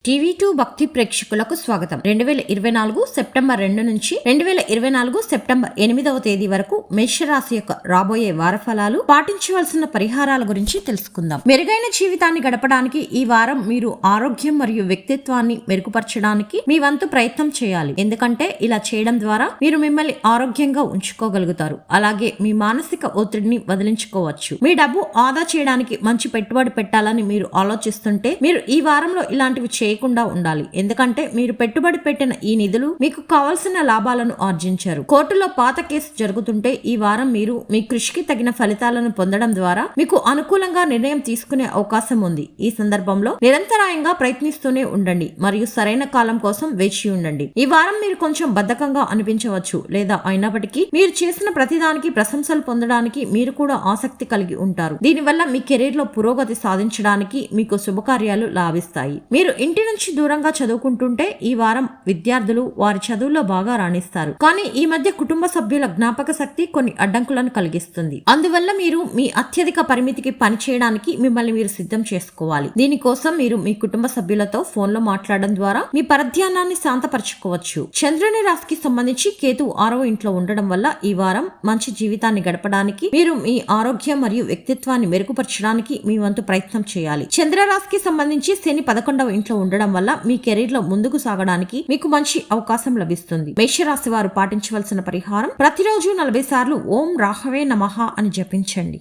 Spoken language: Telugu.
టీవీ2 భక్తి ప్రేక్షకులకు స్వాగతం. 2024 సెప్టెంబర్ 2 నుంచి 2024 సెప్టెంబర్ 8వ తేదీ వరకు మేషరాశి యొక్క రాబోయే వార ఫలాలు, పాటించవలసిన పరిహారాల గురించి తెలుసుకుందాం. మెరుగైన జీవితాన్ని గడపడానికి ఈ వారం మీరు ఆరోగ్యం మరియు వ్యక్తిత్వాన్ని మెరుగుపరచడానికి మీ వంతు ప్రయత్నం చేయాలి. ఎందుకంటే ఇలా చేయడం ద్వారా మీరు మిమ్మల్ని ఆరోగ్యంగా ఉంచుకోగలుగుతారు. అలాగే మీ మానసిక ఒత్తిడిని వదిలించుకోవచ్చు. మీ డబ్బు ఆదా చేయడానికి మంచి పెట్టుబడి పెట్టాలని మీరు ఆలోచిస్తుంటే మీరు ఈ వారంలో ఇలాంటివి చేయకుండా ఉండాలి. ఎందుకంటే మీరు పెట్టుబడి పెట్టిన ఈ నిధులు మీకు కావాల్సిన లాభాలను ఆర్జించారు. కోర్టులో పాత కేసు జరుగుతుంటే ఈ వారం మీరు మీ కృషికి తగిన ఫలితాలను పొందడం ద్వారా మీకు అనుకూలంగా నిర్ణయం తీసుకునే అవకాశం ఉంది. ఈ సందర్భంలో నిరంతరాయంగా ప్రయత్నిస్తూనే ఉండండి మరియు సరైన కాలం కోసం వేచి ఉండండి. ఈ వారం మీరు కొంచెం బద్ధకంగా అనిపించవచ్చు, లేదా అయినప్పటికీ మీరు చేసిన ప్రతిదానికి ప్రశంసలు పొందడానికి మీరు కూడా ఆసక్తి కలిగి ఉంటారు. దీనివల్ల మీ కెరీర్ లో పురోగతి సాధించడానికి మీకు శుభకార్యాలు లాభిస్తాయి. మీరు ఇంటి నుంచి దూరంగా చదువుకుంటుంటే ఈ వారం విద్యార్థులు వారి చదువుల్లో బాగా రాణిస్తారు. కానీ ఈ మధ్య కుటుంబ సభ్యుల జ్ఞాపక శక్తి కొన్ని అడ్డంకులను కలిగిస్తుంది. అందువల్ల మీరు మీ అత్యధిక పరిమితికి పని చేయడానికి మిమ్మల్ని మీరు సిద్ధం చేసుకోవాలి. దీనికోసం మీరు మీ కుటుంబ సభ్యులతో ఫోన్ లో మాట్లాడడం ద్వారా మీ పరధ్యానాన్ని శాంతపరచుకోవచ్చు. చంద్రుని రాశికి సంబంధించి కేతు 6వ ఇంట్లో ఉండడం వల్ల ఈ వారం మంచి జీవితాన్ని గడపడానికి మీరు మీ ఆరోగ్యం మరియు వ్యక్తిత్వాన్ని మెరుగుపరచడానికి మీ వంతు ప్రయత్నం చేయాలి. చంద్రరాశికి సంబంధించి శని 11వ ఇంట్లో ఉండడం వల్ల మీ కెరీర్ లో ముందుకు సాగడానికి మీకు మంచి అవకాశం లభిస్తుంది. మేషరాశి వారు పాటించవలసిన పరిహారం: ప్రతిరోజు 40 సార్లు ఓం రాహవే నమః అని జపించండి.